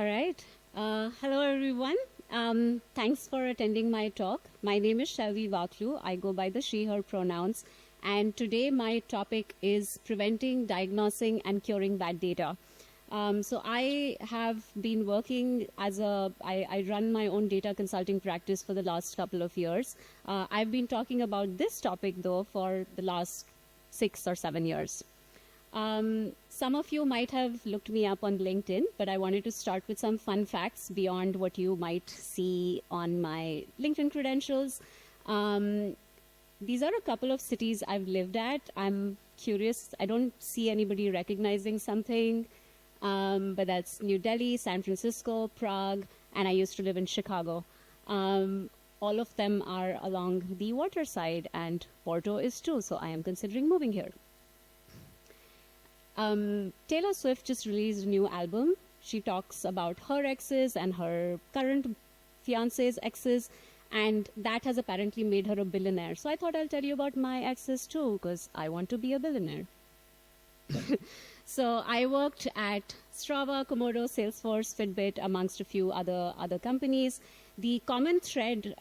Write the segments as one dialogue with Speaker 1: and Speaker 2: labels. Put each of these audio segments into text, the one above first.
Speaker 1: right. Hello, everyone. Thanks for attending my talk. My name is Shelvi Vaklu. I go by the she, her pronouns. And today my topic is preventing, diagnosing, and curing bad data. So I have been working I run my own data consulting practice for the last couple of years. I've been talking about this topic, though, for the last 6 or 7 years. Some of you might have looked me up on LinkedIn, but I wanted to start with some fun facts beyond what you might see on my LinkedIn credentials. These are a couple of cities I've lived at. I'm curious. I don't see anybody recognizing something, but that's New Delhi, San Francisco, Prague, and I used to live in Chicago. All of them are along the water side, and Porto is too, so I am considering moving here. Taylor Swift just released a new album. She talks about her exes and her current fiance's exes, and that has apparently made her a billionaire. So I thought I'll tell you about my exes too, because I want to be a billionaire. So I worked at Strava, Komodo, Salesforce, Fitbit, amongst a few other companies. The common thread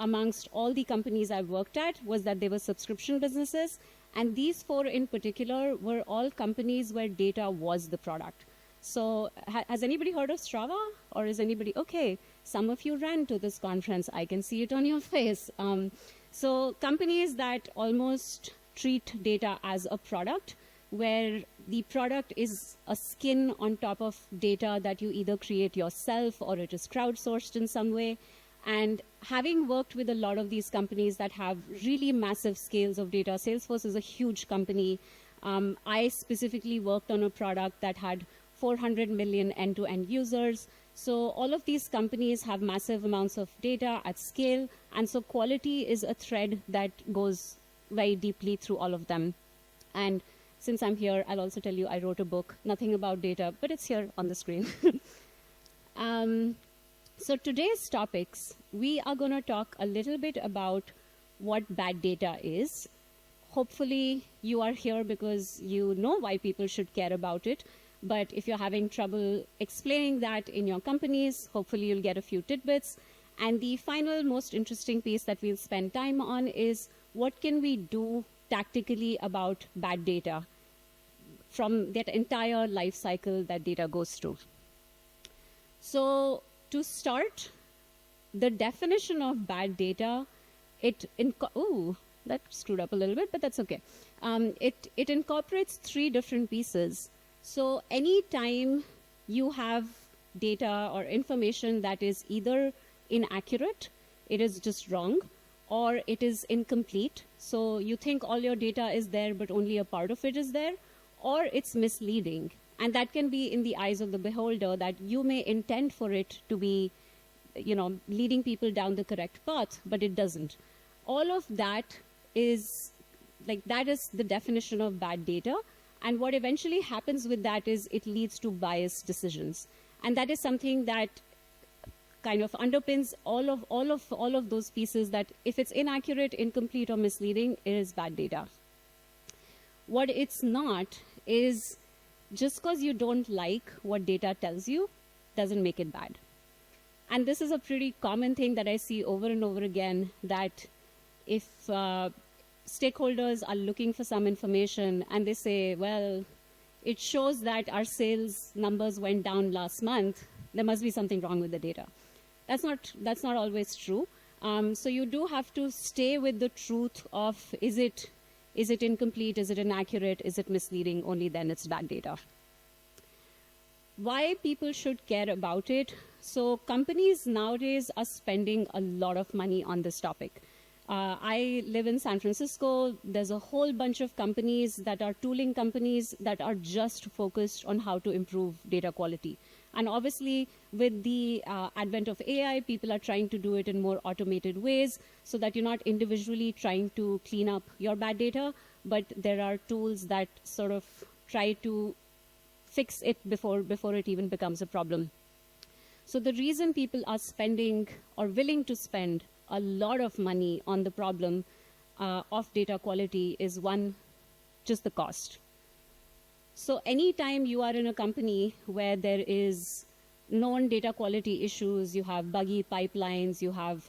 Speaker 1: amongst all the companies I've worked at was that they were subscription businesses. And these 4 in particular were all companies where data was the product. So has anybody heard of Strava? Or is anybody, okay, some of you ran to this conference. I can see it on your face. So companies that almost treat data as a product, where the product is a skin on top of data that you either create yourself or it is crowdsourced in some way. And having worked with a lot of these companies that have really massive scales of data, Salesforce is a huge company. I specifically worked on a product that had 400 million end-to-end users. So all of these companies have massive amounts of data at scale. And so quality is a thread that goes very deeply through all of them. And since I'm here, I'll also tell you I wrote a book, nothing about data, but it's here on the screen. So today's topics, we are going to talk a little bit about what bad data is. Hopefully you are here because you know why people should care about it. But if you're having trouble explaining that in your companies, hopefully you'll get a few tidbits. And the final, most interesting piece that we'll spend time on is what can we do tactically about bad data from that entire life cycle that data goes through. So to start, the definition of bad data, that screwed up a little bit, but that's okay. It incorporates 3 different pieces. So anytime you have data or information that is either inaccurate, it is just wrong, or it is incomplete. So you think all your data is there, but only a part of it is there, or it's misleading. And that can be in the eyes of the beholder, that you may intend for it to be, leading people down the correct path, but it doesn't. All of that is the definition of bad data. And what eventually happens with that is it leads to biased decisions. And that is something that kind of underpins all of those pieces, that if it's inaccurate, incomplete, or misleading, it is bad data. What it's not is, just because you don't like what data tells you doesn't make it bad. And this is a pretty common thing that I see over and over again, that if stakeholders are looking for some information and they say, well, it shows that our sales numbers went down last month, there must be something wrong with the data. That's not always true. So you do have to stay with the truth of, is it incomplete? Is it inaccurate? Is it misleading? Only then it's bad data. Why people should care about it? So companies nowadays are spending a lot of money on this topic. I live in San Francisco. There's a whole bunch of companies that are tooling companies that are just focused on how to improve data quality. And obviously, with the advent of AI, people are trying to do it in more automated ways so that you're not individually trying to clean up your bad data, but there are tools that sort of try to fix it before it even becomes a problem. So the reason people are spending or willing to spend a lot of money on the problem of data quality is, one, just the cost. So anytime you are in a company where there is known data quality issues, you have buggy pipelines, you have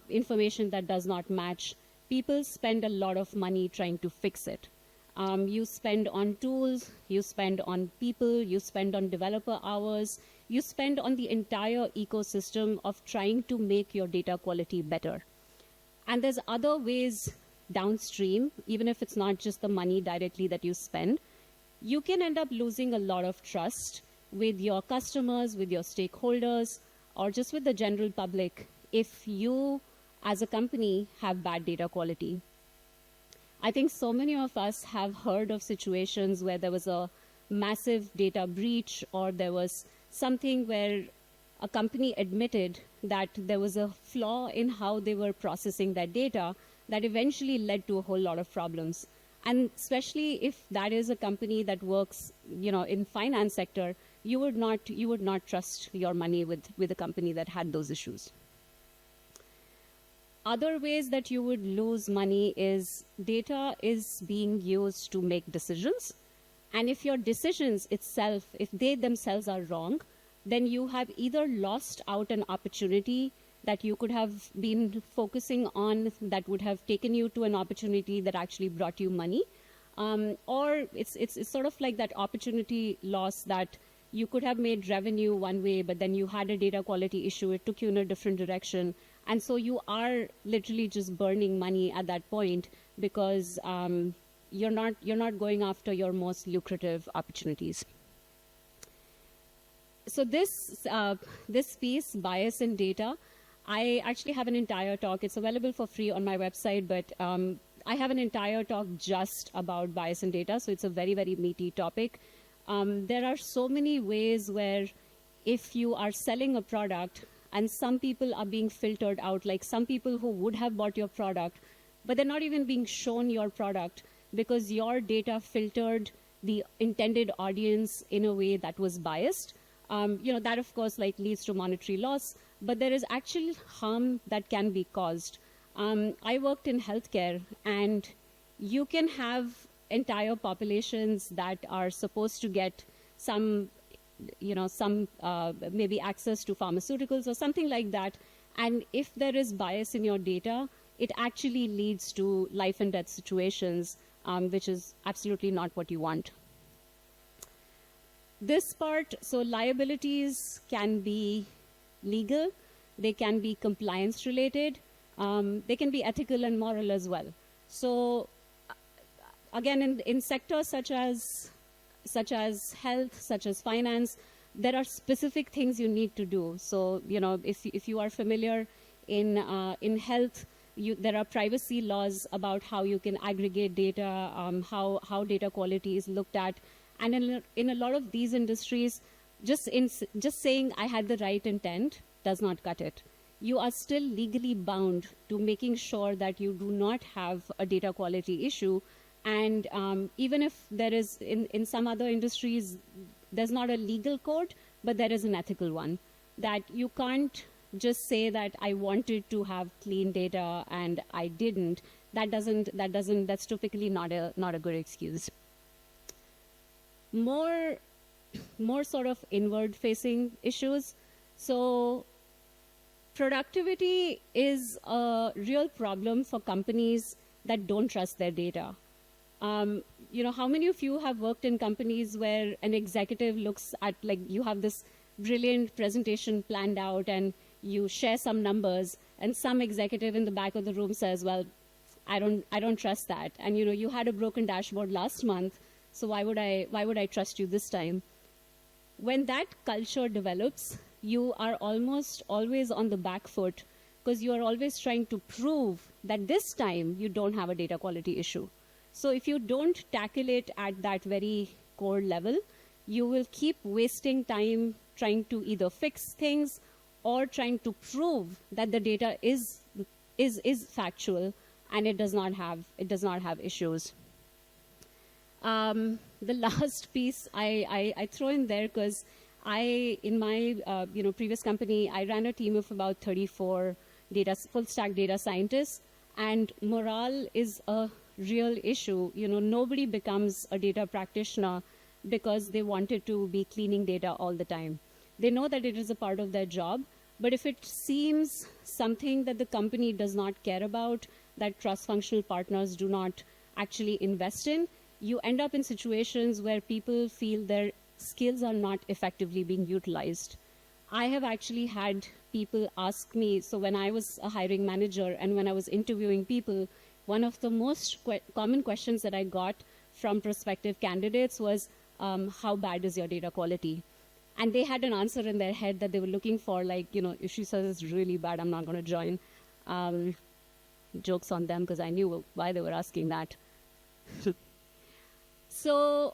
Speaker 1: information that does not match. People spend a lot of money trying to fix it. You spend on tools, you spend on people, you spend on developer hours, you spend on the entire ecosystem of trying to make your data quality better. And there's other ways downstream, even if it's not just the money directly that you spend, you can end up losing a lot of trust with your customers, with your stakeholders, or just with the general public if you, as a company, have bad data quality. I think so many of us have heard of situations where there was a massive data breach, or there was something where a company admitted that there was a flaw in how they were processing that data that eventually led to a whole lot of problems. And especially if that is a company that works, in finance sector, you would not trust your money with a company that had those issues. Other ways that you would lose money is data is being used to make decisions. And if your decisions itself, if they themselves are wrong, then you have either lost out an opportunity that you could have been focusing on that would have taken you to an opportunity that actually brought you money, or it's sort of like that opportunity loss that you could have made revenue one way, but then you had a data quality issue, it took you in a different direction, and so you are literally just burning money at that point because you're not going after your most lucrative opportunities. So this piece, bias in data, I actually have an entire talk. It's available for free on my website, but I have an entire talk just about bias in data, so it's a very, very meaty topic. There are so many ways where if you are selling a product and some people are being filtered out, like some people who would have bought your product, but they're not even being shown your product because your data filtered the intended audience in a way that was biased. That of course leads to monetary loss, but there is actual harm that can be caused. I worked in healthcare, and you can have entire populations that are supposed to get some maybe access to pharmaceuticals or something like that. And if there is bias in your data, it actually leads to life and death situations, which is absolutely not what you want. This part, so liabilities can be legal, they can be compliance related, they can be ethical and moral as well. So again, in sectors such as health, such as finance, there are specific things you need to do. So if you are familiar in health, there are privacy laws about how you can aggregate data, how data quality is looked at. And in a lot of these industries, just saying I had the right intent does not cut it. You are still legally bound to making sure that you do not have a data quality issue. And even if there is, in some other industries, there's not a legal code, but there is an ethical one, that you can't just say that I wanted to have clean data and I didn't. That's typically not a good excuse. More sort of inward-facing issues. So productivity is a real problem for companies that don't trust their data. How many of you have worked in companies where an executive looks at, you have this brilliant presentation planned out and you share some numbers, and some executive in the back of the room says, well, I don't trust that. And you had a broken dashboard last month, so why would I trust you this time? When that culture develops, you are almost always on the back foot because you are always trying to prove that this time you don't have a data quality issue. So if you don't tackle it at that very core level, you will keep wasting time trying to either fix things or trying to prove that the data is factual and it does not have issues. The last piece I throw in there because in my previous company, I ran a team of about 34 full stack data scientists, and morale is a real issue. Nobody becomes a data practitioner because they wanted to be cleaning data all the time. They know that it is a part of their job, but if it seems something that the company does not care about, that cross-functional partners do not actually invest in, you end up in situations where people feel their skills are not effectively being utilized. I have actually had people ask me, so when I was a hiring manager and when I was interviewing people, one of the most common questions that I got from prospective candidates was, how bad is your data quality? And they had an answer in their head that they were looking for, like, if she says it's really bad, I'm not going to join. Jokes on them, because I knew why they were asking that. So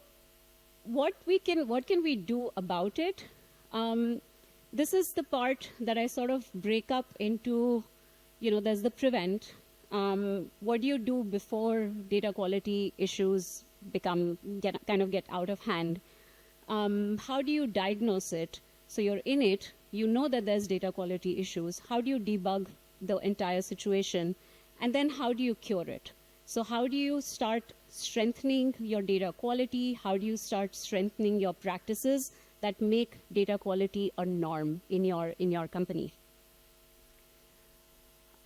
Speaker 1: what can we do about it? This is the part that I sort of break up into, there's the prevent. What do you do before data quality issues get out of hand? How do you diagnose it? So you're in it, you know that there's data quality issues. How do you debug the entire situation? And then how do you cure it? So how do you start strengthening your data quality? How do you start strengthening your practices that make data quality a norm in your company?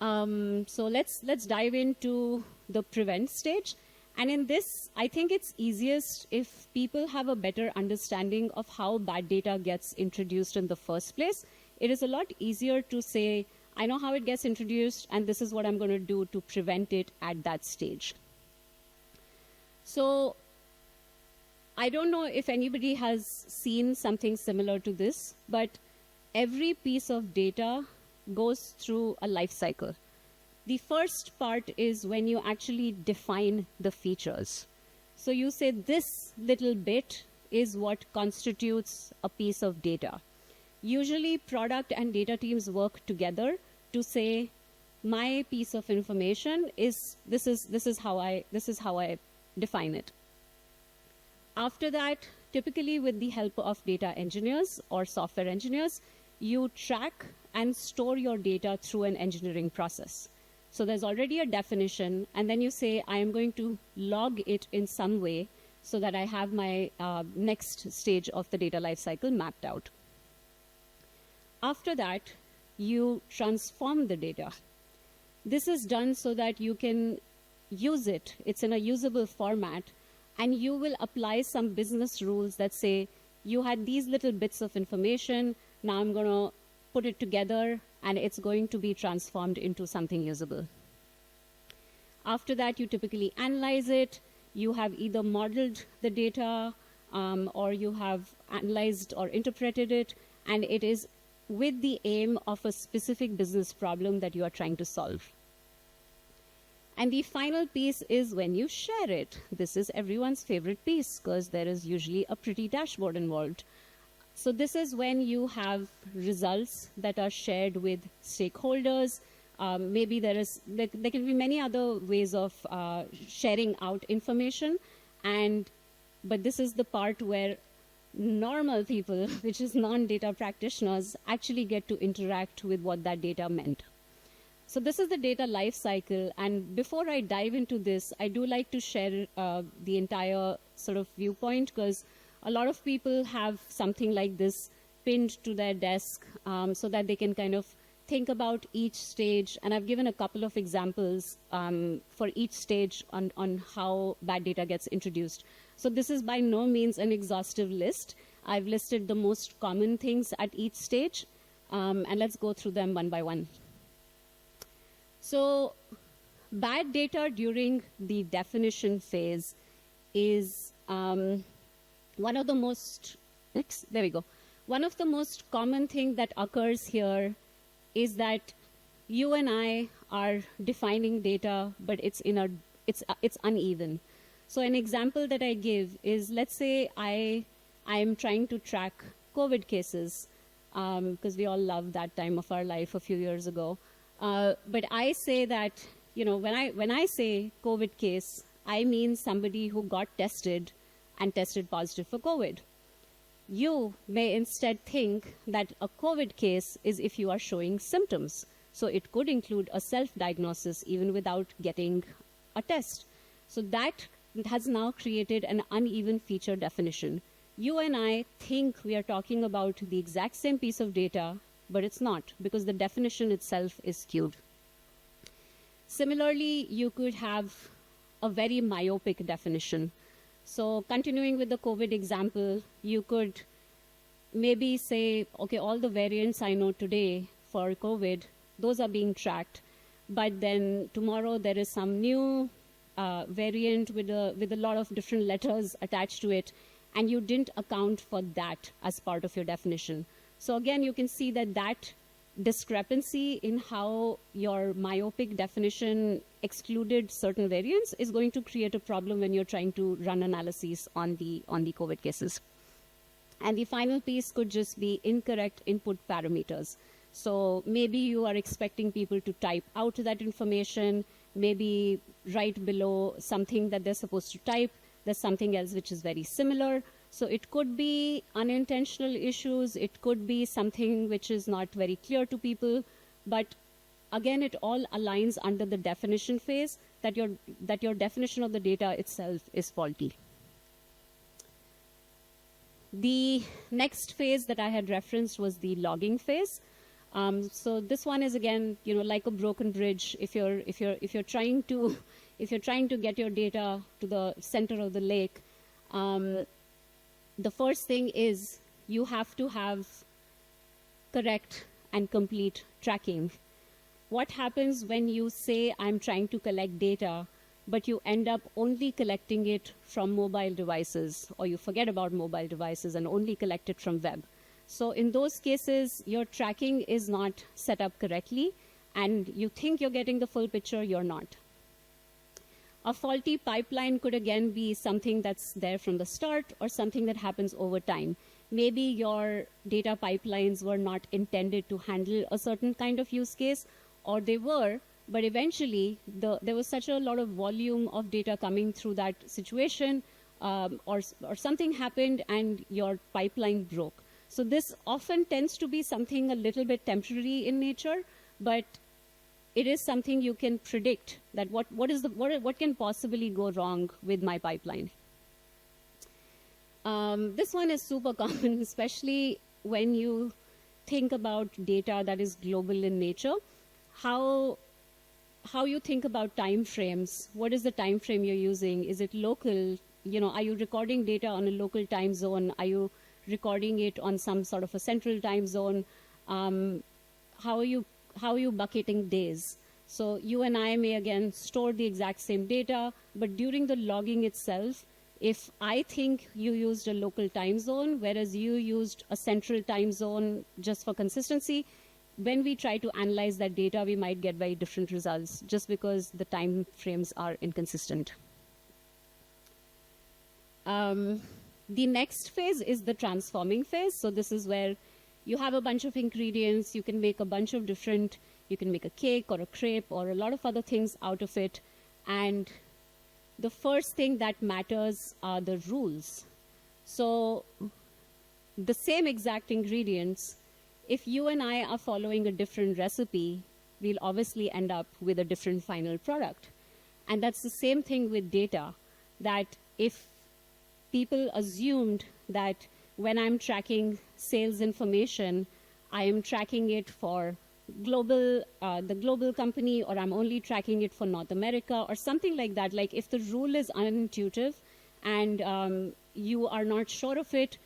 Speaker 1: So let's dive into the prevent stage. And in this, I think it's easiest if people have a better understanding of how bad data gets introduced in the first place. It is a lot easier to say, I know how it gets introduced, and this is what I'm going to do to prevent it at that stage. So I don't know if anybody has seen something similar to this, but every piece of data goes through a life cycle. The first part is when you actually define the features. So you say this little bit is what constitutes a piece of data. Usually product and data teams work together to say, my piece of information is this is how I define it. After that, typically with the help of data engineers or software engineers, you track and store your data through an engineering process. So there's already a definition, and then you say, I am going to log it in some way so that I have my next stage of the data lifecycle mapped out. After that, you transform the data. This is done so that you can use it. It's in a usable format, and you will apply some business rules that say, you had these little bits of information, now I'm going to put it together, and it's going to be transformed into something usable. After that, you typically analyze it. You have either modeled the data, or you have analyzed or interpreted it, and it is with the aim of a specific business problem that you are trying to solve. And the final piece is when you share it. This is everyone's favorite piece because there is usually a pretty dashboard involved. So this is when you have results that are shared with stakeholders. Maybe there can be many other ways of sharing out information, but this is the part where normal people, which is non-data practitioners, actually get to interact with what that data meant. So this is the data life cycle, and before I dive into this, I do like to share the entire sort of viewpoint, because a lot of people have something like this pinned to their desk so that they can kind of think about each stage. And I've given a couple of examples for each stage on how bad data gets introduced. So this is by no means an exhaustive list. I've listed the most common things at each stage, and let's go through them one by one. So bad data during the definition phase is one of the most common thing that occurs here is that you and I are defining data, but it's uneven. So an example that I give is, let's say I am trying to track COVID cases, because we all loved that time of our life a few years ago. But I say that, when I say COVID case, I mean somebody who got tested and tested positive for COVID. You may instead think that a COVID case is if you are showing symptoms. So it could include a self-diagnosis even without getting a test. So that has now created an uneven feature definition. you and I think we are talking about the exact same piece of data, but it's not, because the definition itself is skewed. Similarly, you could have a very myopic definition. So continuing with the COVID example, you could maybe say, okay, all the variants I know today for COVID, those are being tracked. But then tomorrow there is some new variant with a lot of different letters attached to it, and you didn't account for that as part of your definition. So again, you can see that that discrepancy in how your myopic definition excluded certain variants is going to create a problem when you're trying to run analyses on the COVID cases. And the final piece could just be incorrect input parameters. So maybe you are expecting people to type out that information, maybe right below something that they're supposed to type, there's something else which is very similar. So it could be unintentional issues, it could be something which is not very clear to people, but again, it all aligns under the definition phase that your definition of the data itself is faulty. The next phase that I had referenced was the logging phase. So this one is again, like a broken bridge. If you're trying to get your data to the center of the lake, the first thing is you have to have correct and complete tracking. What happens when you say I'm trying to collect data, but you end up only collecting it from mobile devices, or you forget about mobile devices and only collect it from web? So in those cases, your tracking is not set up correctly, and you think you're getting the full picture, you're not. A faulty pipeline could again be something that's there from the start or something that happens over time. Maybe your data pipelines were not intended to handle a certain kind of use case, or they were, but eventually there was such a lot of volume of data coming through that situation, or something happened and your pipeline broke. So this often tends to be something a little bit temporary in nature, but it is something you can predict that what can possibly go wrong with my pipeline. This one is super common, especially when you think about data that is global in nature. How you think about time frames. What is the time frame you're using? Is it local? Are you recording data on a local time zone? Are you recording it on some sort of a central time zone? How are you bucketing days? So you and I may again store the exact same data, but during the logging itself, if I think you used a local time zone, whereas you used a central time zone just for consistency, when we try to analyze that data, we might get very different results just because the time frames are inconsistent. The next phase is the transforming phase. So this is where you have a bunch of ingredients. You can make a bunch of different, you can make a cake or a crepe or a lot of other things out of it. And the first thing that matters are the rules. So the same exact ingredients, if you and I are following a different recipe, we'll obviously end up with a different final product. And that's the same thing with data, that if people assumed that when I'm tracking sales information, I am tracking it for the global company, or I'm only tracking it for North America, or something like that. Like if the rule is unintuitive and you are not sure of it,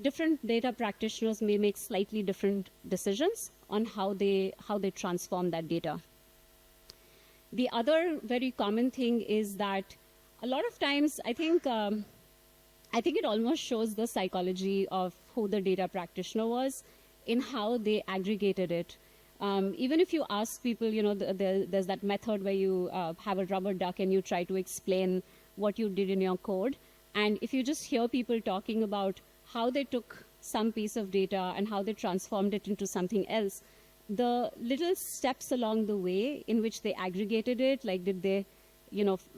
Speaker 1: different data practitioners may make slightly different decisions on how they transform that data. The other very common thing is that a lot of times, I think it almost shows the psychology of who the data practitioner was in how they aggregated it. Even if you ask people, there's that method where you have a rubber duck and you try to explain what you did in your code. And if you just hear people talking about how they took some piece of data and how they transformed it into something else, the little steps along the way in which they aggregated it, like did they,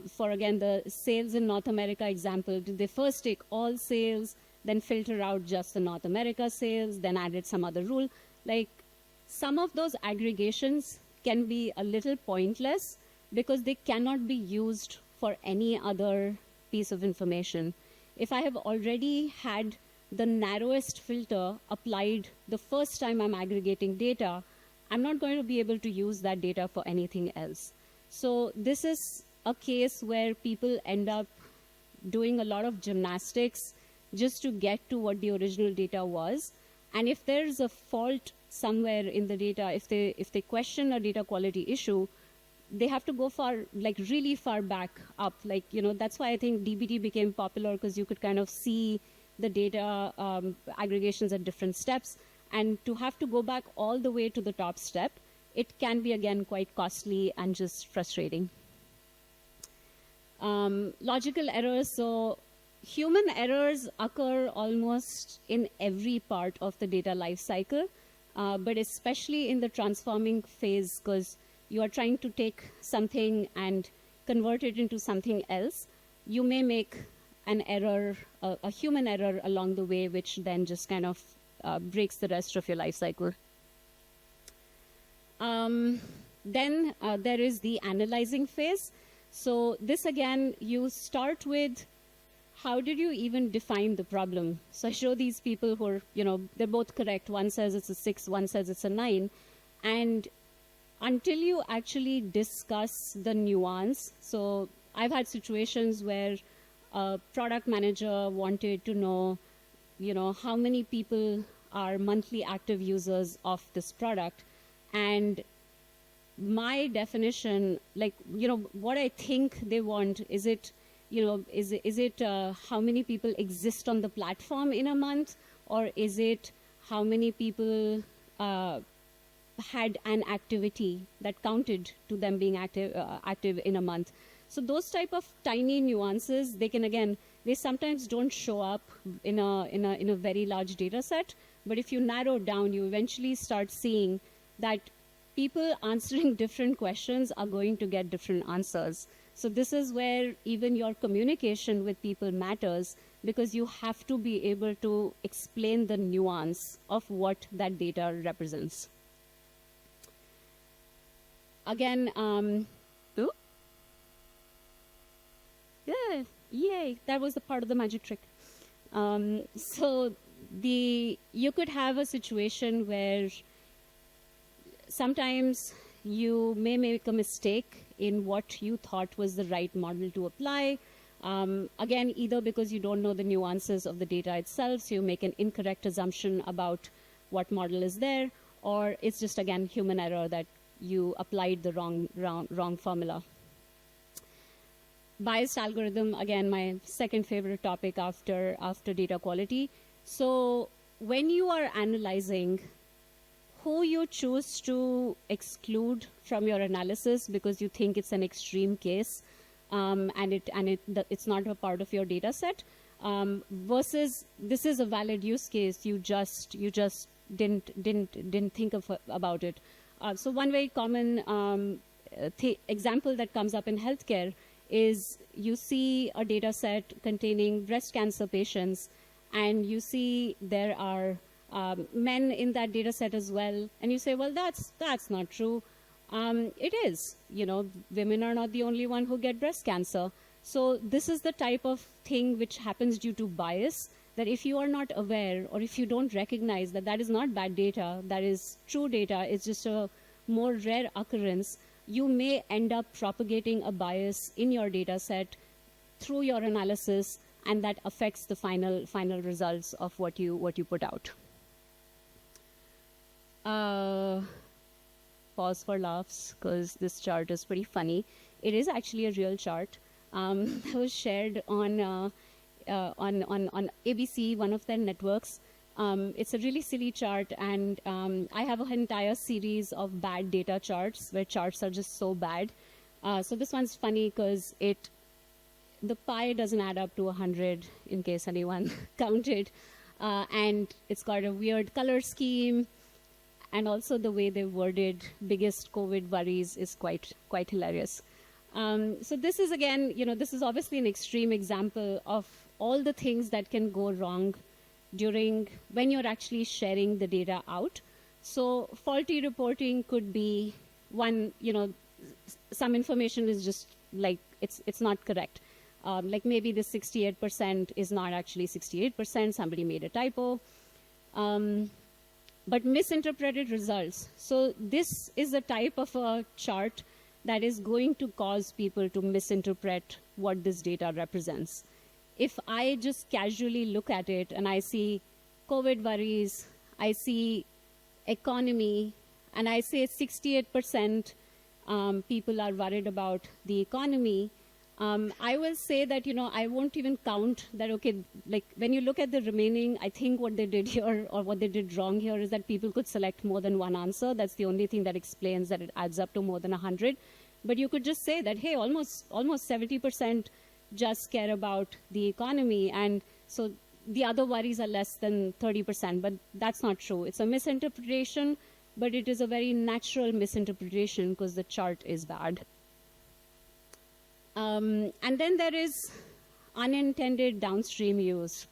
Speaker 1: for again, the sales in North America example, did they first take all sales, then filter out just the North America sales, then added some other rule? Like some of those aggregations can be a little pointless because they cannot be used for any other piece of information. if I have already had the narrowest filter applied the first time I'm aggregating data, I'm not going to be able to use that data for anything else. So this is a case where people end up doing a lot of gymnastics just to get to what the original data was. And if there's a fault somewhere in the data, if they question a data quality issue, they have to go far, like really far back up. Like, that's why I think DBT became popular, because you could kind of see the data aggregations at different steps. And to have to go back all the way to the top step, it can be, again, quite costly and just frustrating. Logical errors. So human errors occur almost in every part of the data lifecycle, but especially in the transforming phase, because you are trying to take something and convert it into something else. You may make an error, a human error along the way, which then just kind of breaks the rest of your life cycle. Then there is the analyzing phase. So this, again, you start with, how did you even define the problem? So I show these people who are, they're both correct. One says it's a 6, one says it's a 9. And until you actually discuss the nuance, so I've had situations where a product manager wanted to know, how many people are monthly active users of this product. And my definition, like, what I think they want, is it, is it how many people exist on the platform in a month, or is it how many people had an activity that counted to them being active in a month? So those type of tiny nuances, they can, again, they sometimes don't show up in a very large data set, but if you narrow down, you eventually start seeing that people answering different questions are going to get different answers. So this is where even your communication with people matters, because you have to be able to explain the nuance of what that data represents. Again, yeah, yay, that was the part of the magic trick. So you could have a situation where sometimes you may make a mistake in what you thought was the right model to apply. Again, either because you don't know the nuances of the data itself, so you make an incorrect assumption about what model is there, or it's just, again, human error that you applied the wrong formula. Biased algorithm, again, my second favorite topic after data quality. So when you are analyzing, who you choose to exclude from your analysis because you think it's an extreme case, and it's not a part of your data set, versus this is a valid use case, you just didn't think about it. So one very common example that comes up in healthcare is you see a data set containing breast cancer patients, and you see there are men in that data set as well, and you say, well, that's not true. It is. Women are not the only one who get breast cancer. So this is the type of thing which happens due to bias, that if you are not aware, or if you don't recognize that that is not bad data, that is true data, it's just a more rare occurrence, you may end up propagating a bias in your data set through your analysis, and that affects the final results of what you put out. Pause for laughs, because this chart is pretty funny. It is actually a real chart that was shared on ABC, one of their networks. It's a really silly chart, and I have an entire series of bad data charts where charts are just so bad. So this one's funny because the pie doesn't add up to 100, in case anyone counted, and it's got a weird color scheme, and also the way they worded biggest COVID worries is quite hilarious. So this is, again, this is obviously an extreme example of all the things that can go wrong when you're actually sharing the data out. So faulty reporting could be one, some information is just like, it's not correct. Like maybe this 68% is not actually 68%, somebody made a typo. But misinterpreted results. So this is a type of a chart that is going to cause people to misinterpret what this data represents. If I just casually look at it and I see COVID worries, I see economy, and I say 68% people are worried about the economy, I will say that, I won't even count that, okay, like when you look at the remaining, I think what they did here or what they did wrong here is that people could select more than one answer. That's the only thing that explains that it adds up to more than 100. But you could just say that, hey, almost 70% just care about the economy. And so the other worries are less than 30%, but that's not true. It's a misinterpretation, but it is a very natural misinterpretation because the chart is bad. And then there is unintended downstream use.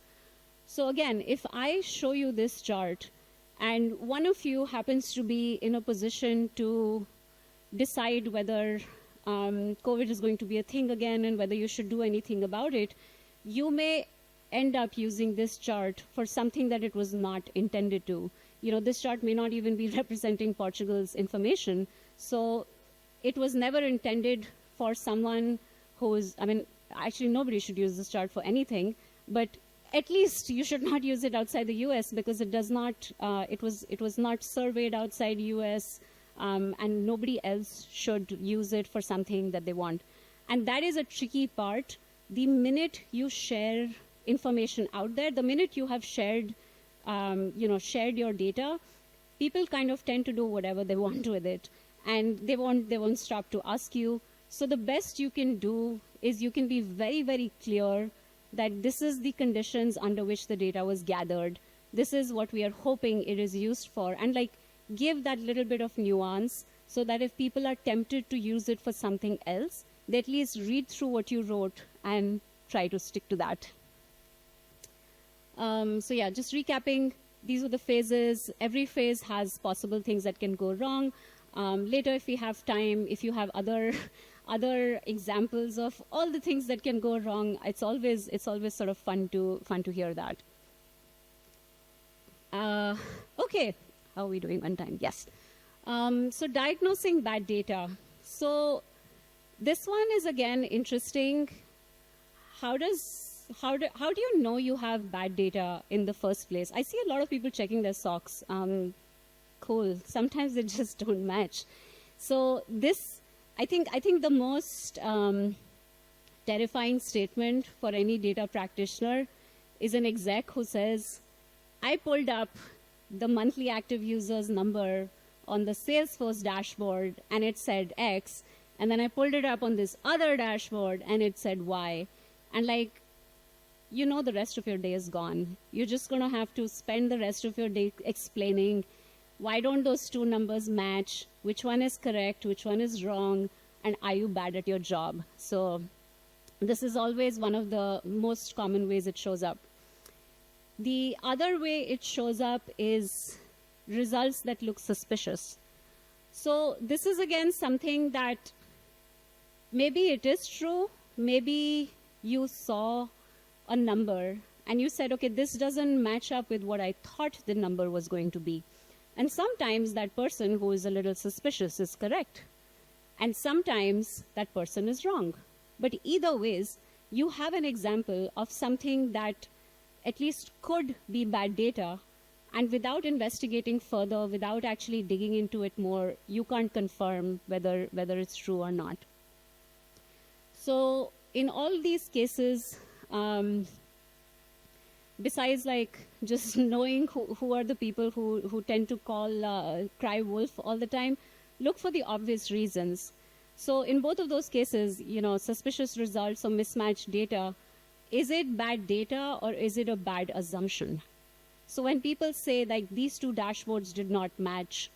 Speaker 1: So again, if I show you this chart and one of you happens to be in a position to decide whether COVID is going to be a thing again and whether you should do anything about it, you may end up using this chart for something that it was not intended to. This chart may not even be representing Portugal's information. So it was never intended for someone who's, actually nobody should use this chart for anything, but at least you should not use it outside the US because it does not, it was not surveyed outside US, and nobody else should use it for something that they want. And that is a tricky part. The minute you share information out there, the minute you have shared, shared your data, people kind of tend to do whatever they want with it, and they won't stop to ask you. So the best you can do is you can be very, very clear that this is the conditions under which the data was gathered. This is what we are hoping it is used for. And like give that little bit of nuance so that if people are tempted to use it for something else, they at least read through what you wrote and try to stick to that. So yeah, just recapping, these are the phases. Every phase has possible things that can go wrong. Later, if we have time, if you have other examples of all the things that can go wrong, it's always sort of fun to hear that. Okay, how are we doing on time? Yes. So diagnosing bad data. So this one is again interesting. How do you know you have bad data in the first place? I see a lot of people checking their socks. Cool. Sometimes they just don't match. So this, I think the most terrifying statement for any data practitioner is an exec who says, I pulled up the monthly active users number on the Salesforce dashboard and it said X, and then I pulled it up on this other dashboard and it said Y. And like, the rest of your day is gone. You're just going to have to spend the rest of your day explaining why don't those two numbers match, which one is correct, which one is wrong, and are you bad at your job? So this is always one of the most common ways it shows up. The other way it shows up is results that look suspicious. So this is again something that maybe it is true, maybe you saw a number and you said, okay, this doesn't match up with what I thought the number was going to be. And sometimes that person who is a little suspicious is correct. And sometimes that person is wrong. But either ways, you have an example of something that at least could be bad data. And without investigating further, without actually digging into it more, you can't confirm whether it's true or not. So in all these cases, besides like just knowing who are the people who tend to cry wolf all the time, look for the obvious reasons. So in both of those cases, suspicious results or mismatched data, is it bad data or is it a bad assumption? So when people say like these two dashboards did not match,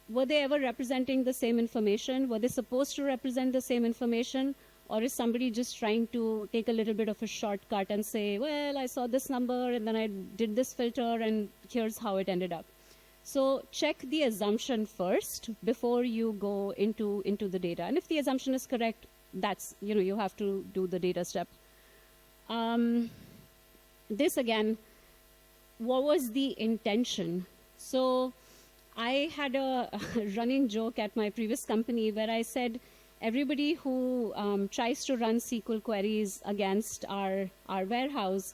Speaker 1: were they ever representing the same information? Were they supposed to represent the same information? Or is somebody just trying to take a little bit of a shortcut and say, well, I saw this number and then I did this filter and here's how it ended up. So check the assumption first before you go into the data. And if the assumption is correct, that's, you have to do the data step. This again, what was the intention? So I had a running joke at my previous company where I said, everybody who tries to run SQL queries against our warehouse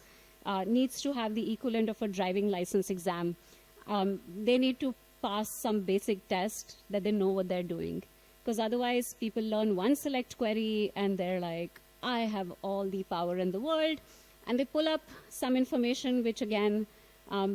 Speaker 1: needs to have the equivalent of a driving license exam. They need to pass some basic test that they know what they're doing. Because otherwise, people learn one select query and they're like, I have all the power in the world. And they pull up some information which, again,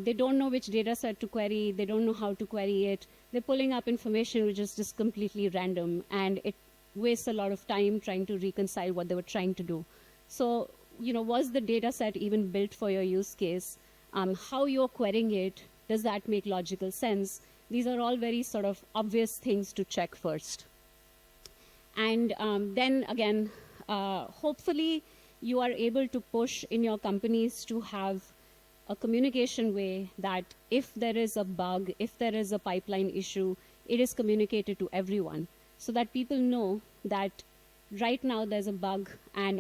Speaker 1: they don't know which data set to query. They don't know how to query it. They're pulling up information which is just completely random. And it wastes a lot of time trying to reconcile what they were trying to do. So, was the data set even built for your use case? How you're querying it, does that make logical sense? These are all very sort of obvious things to check first. And then again, hopefully you are able to push in your companies to have a communication way that if there is a bug, if there is a pipeline issue, it is communicated to everyone so that people know that right now there's a bug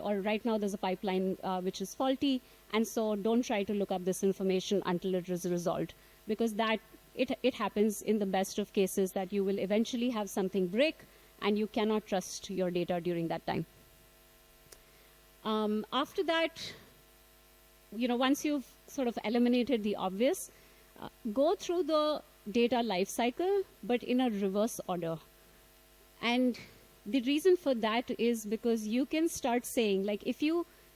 Speaker 1: or right now there's a pipeline which is faulty, and so don't try to look up this information until it is resolved, because that it happens in the best of cases that you will eventually have something break and you cannot trust your data during that time. After that, once you've sort of eliminated the obvious, go through the data lifecycle, but in a reverse order. And the reason for that is because you can start saying, like,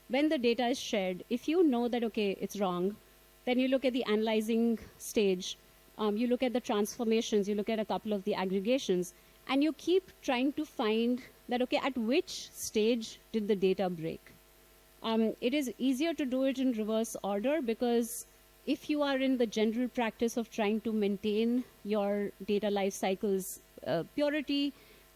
Speaker 1: when the data is shared, if you know that, okay, it's wrong, then you look at the analyzing stage, you look at the transformations, you look at a couple of the aggregations, and you keep trying to find that, okay, at which stage did the data break? It is easier to do it in reverse order because if you are in the general practice of trying to maintain your data life cycle's purity,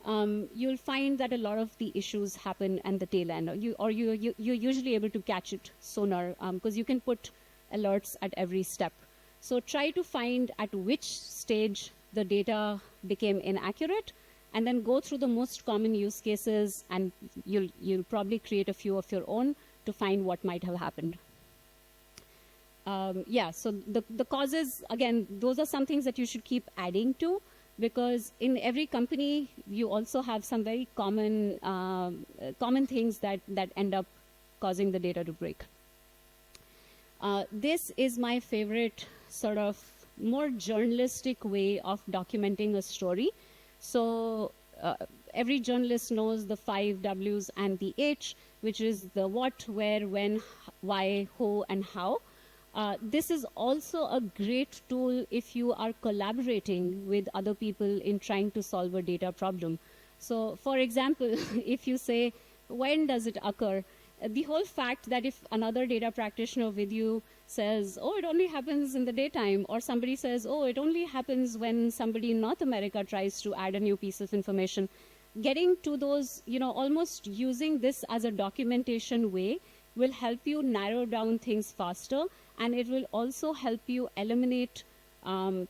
Speaker 1: you'll find that a lot of the issues happen at the tail end, you're usually able to catch it sooner because you can put alerts at every step. So try to find at which stage the data became inaccurate, and then go through the most common use cases, and you'll probably create a few of your own to find what might have happened. So the causes, again, those are some things that you should keep adding to, because in every company, you also have some very common things that end up causing the data to break. This is my favorite sort of more journalistic way of documenting a story. So every journalist knows the 5 W's and the H, which is the what, where, when, why, who, and how. This is also a great tool if you are collaborating with other people in trying to solve a data problem. So, for example, if you say, when does it occur? The whole fact that if another data practitioner with you says, oh, it only happens in the daytime, or somebody says, oh, it only happens when somebody in North America tries to add a new piece of information, getting to those, almost using this as a documentation way will help you narrow down things faster, and it will also help you eliminate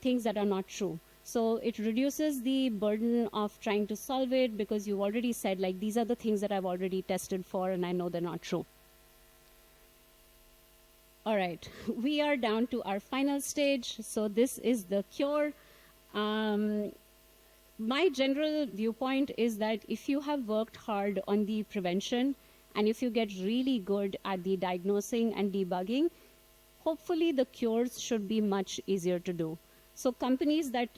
Speaker 1: things that are not true. So it reduces the burden of trying to solve it because you've already said, like, these are the things that I've already tested for and I know they're not true. All right, we are down to our final stage. So this is the cure. My general viewpoint is that if you have worked hard on the prevention and if you get really good at the diagnosing and debugging, hopefully the cures should be much easier to do. So companies that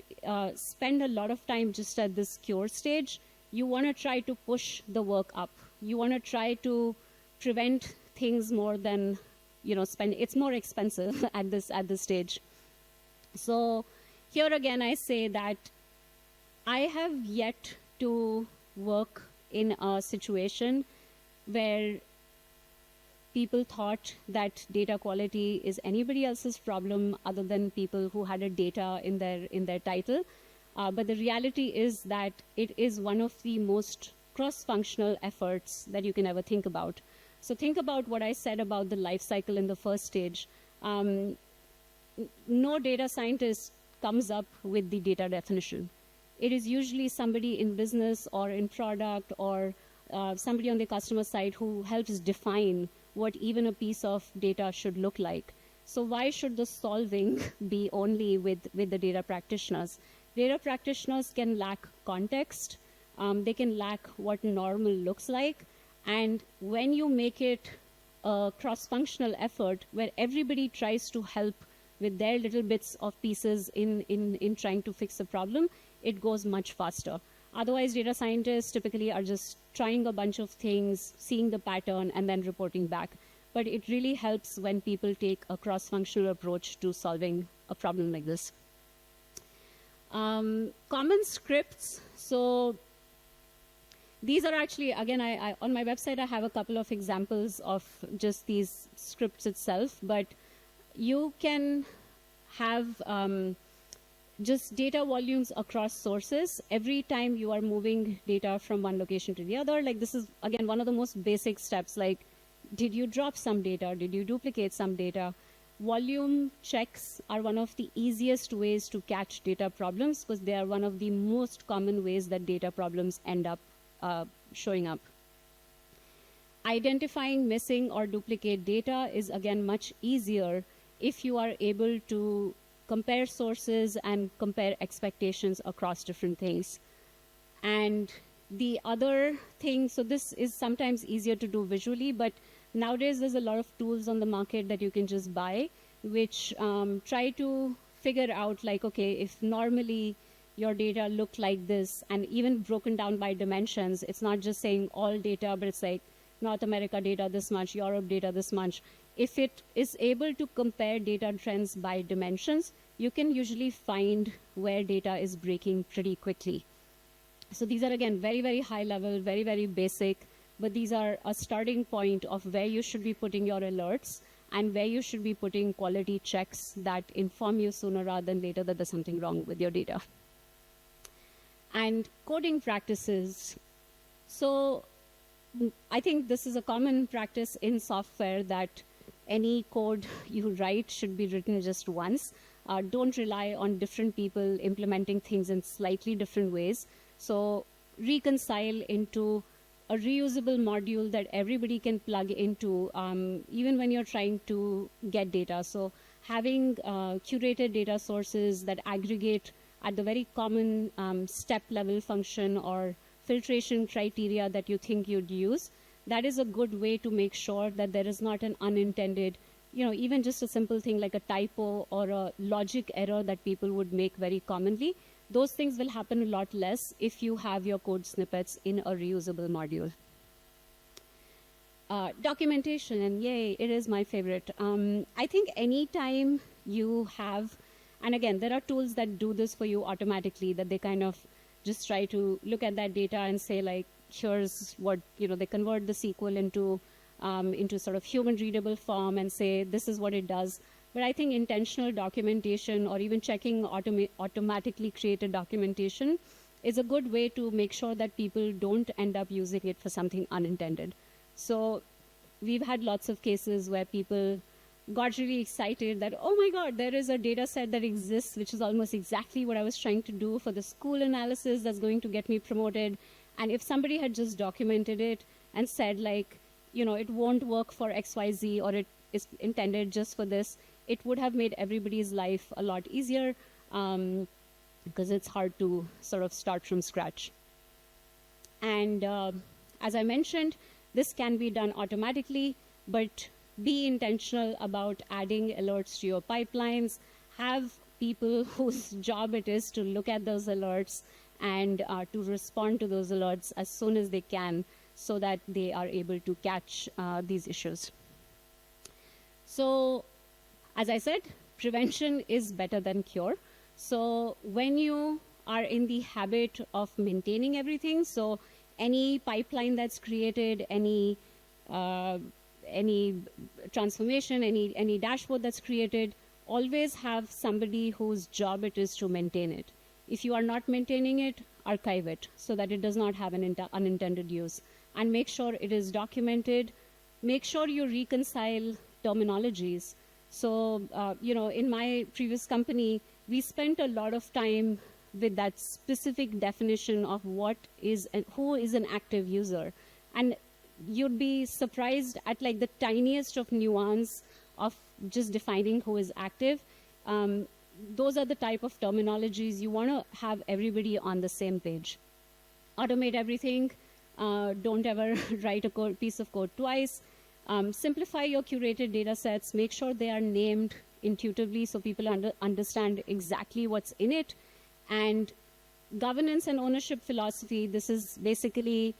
Speaker 1: spend a lot of time just at this cure stage, you want to try to push the work up. You want to try to prevent things more than, spend. It's more expensive at this stage. So here again, I say that I have yet to work in a situation where people thought that data quality is anybody else's problem other than people who had a data in their title. But the reality is that it is one of the most cross-functional efforts that you can ever think about. So think about what I said about the life cycle in the first stage. No data scientist comes up with the data definition. It is usually somebody in business or in product or somebody on the customer side who helps define what even a piece of data should look like. So why should the solving be only with the data practitioners? Data practitioners can lack context. They can lack what normal looks like. And when you make it a cross-functional effort where everybody tries to help with their little bits of pieces in trying to fix the problem, it goes much faster. Otherwise, data scientists typically are just trying a bunch of things, seeing the pattern, and then reporting back. But it really helps when people take a cross-functional approach to solving a problem like this. Common scripts. So these are actually, again, I on my website, I have a couple of examples of just these scripts itself, but you can have just data volumes across sources every time you are moving data from one location to the other. Like this is, again, one of the most basic steps, like, did you drop some data? Did you duplicate some data? Volume checks are one of the easiest ways to catch data problems because they are one of the most common ways that data problems end up showing up. Identifying missing or duplicate data is, again, much easier if you are able to compare sources and compare expectations across different things. And the other thing, so this is sometimes easier to do visually, but nowadays there's a lot of tools on the market that you can just buy, which try to figure out, like, okay, if normally your data looked like this, and even broken down by dimensions, it's not just saying all data, but it's like North America data this much, Europe data this much. If it is able to compare data trends by dimensions, you can usually find where data is breaking pretty quickly. So these are, again, very, very high level, very, very basic, but these are a starting point of where you should be putting your alerts and where you should be putting quality checks that inform you sooner rather than later that there's something wrong with your data. And coding practices. So I think this is a common practice in software that any code you write should be written just once. Don't rely on different people implementing things in slightly different ways. So reconcile into a reusable module that everybody can plug into, even when you're trying to get data. So having curated data sources that aggregate at the very common step level function or filtration criteria that you think you'd use, that is a good way to make sure that there is not an unintended, even just a simple thing like a typo or a logic error that people would make very commonly. Those things will happen a lot less if you have your code snippets in a reusable module. Documentation, and yay, it is my favorite. I think anytime you have, and again, there are tools that do this for you automatically, that they kind of just try to look at that data and say, like, here's what, they convert the SQL into sort of human readable form and say, this is what it does. But I think intentional documentation or even checking automatically created documentation is a good way to make sure that people don't end up using it for something unintended. So we've had lots of cases where people got really excited that, oh my God, there is a data set that exists, which is almost exactly what I was trying to do for the school analysis that's going to get me promoted. And if somebody had just documented it and said, like, it won't work for XYZ, or it is intended just for this, it would have made everybody's life a lot easier, because it's hard to sort of start from scratch. And as I mentioned, this can be done automatically, but be intentional about adding alerts to your pipelines. Have people whose job it is to look at those alerts and to respond to those alerts as soon as they can, so that they are able to catch these issues. So, as I said, prevention is better than cure. So when you are in the habit of maintaining everything, so any pipeline that's created, any transformation, any dashboard that's created, always have somebody whose job it is to maintain it. If you are not maintaining it, archive it so that it does not have an unintended use. And make sure it is documented. Make sure you reconcile terminologies. So, in my previous company, we spent a lot of time with that specific definition of what is and who is an active user. And you'd be surprised at like the tiniest of nuance of just defining who is active. Those are the type of terminologies you want to have everybody on the same page. Automate everything. Don't ever write a piece of code twice. Simplify your curated data sets. Make sure they are named intuitively so people understand exactly what's in it. And governance and ownership philosophy, this is basically,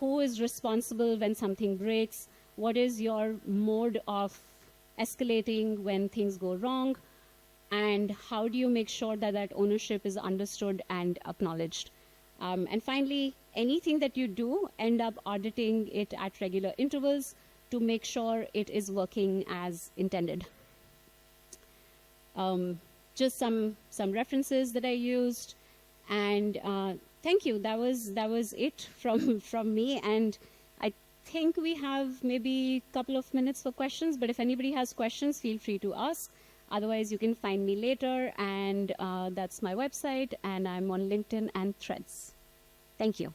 Speaker 1: who is responsible when something breaks? What is your mode of escalating when things go wrong? And how do you make sure that that ownership is understood and acknowledged? And finally, anything that you do, end up auditing it at regular intervals to make sure it is working as intended. Just some references that I used, and thank you. That was it from me, and I think we have maybe a couple of minutes for questions. But if anybody has questions, feel free to ask. Otherwise, you can find me later, and that's my website, and I'm on LinkedIn and Threads. Thank you.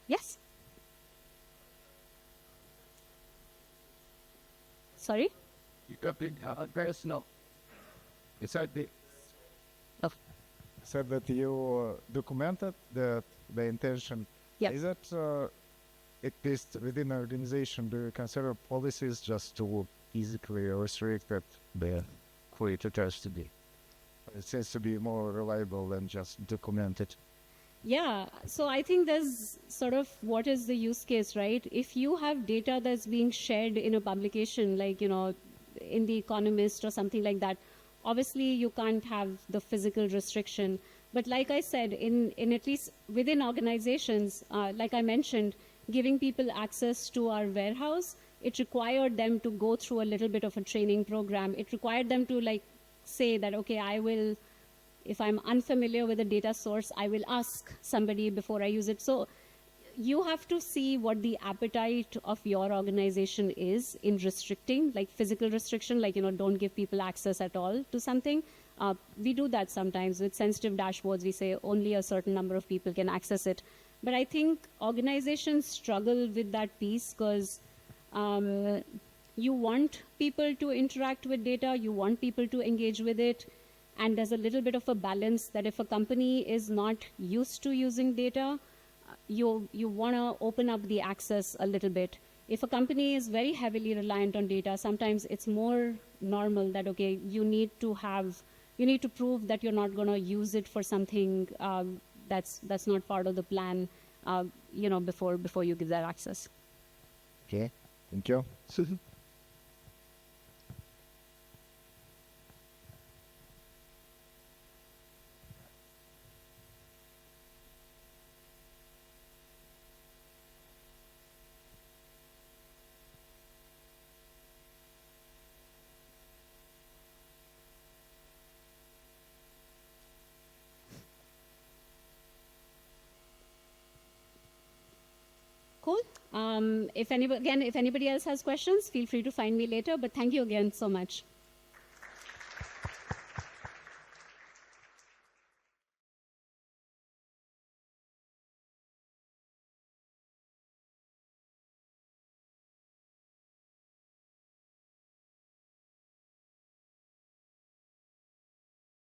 Speaker 1: Yes? Sorry?
Speaker 2: You got big personal. It's out there.
Speaker 1: Oh.
Speaker 3: Said that you documented the intention.
Speaker 1: Yep.
Speaker 3: Is that at least within an organization, do you consider policies just to physically restrict that the creators to be? It seems to be more reliable than just document it.
Speaker 1: Yeah, so I think there's sort of what is the use case, right? If you have data that's being shared in a publication, like, in The Economist or something like that, obviously you can't have the physical restriction. But like I said, in at least within organizations, like I mentioned, giving people access to our warehouse, it required them to go through a little bit of a training program. It required them to say that, okay, I will, if I'm unfamiliar with a data source, I will ask somebody before I use it. So you have to see what the appetite of your organization is in restricting, like physical restriction, don't give people access at all to something. We do that sometimes with sensitive dashboards. We say only a certain number of people can access it. But I think organizations struggle with that piece because you want people to interact with data, you want people to engage with it, and there's a little bit of a balance that if a company is not used to using data, you want to open up the access a little bit. If a company is very heavily reliant on data, sometimes it's more normal that, okay, you need to prove that you're not going to use it for something that's not part of the plan, before you give that access.
Speaker 3: Okay, thank you.
Speaker 1: Cool. If anybody else has questions, feel free to find me later. But thank you again so much.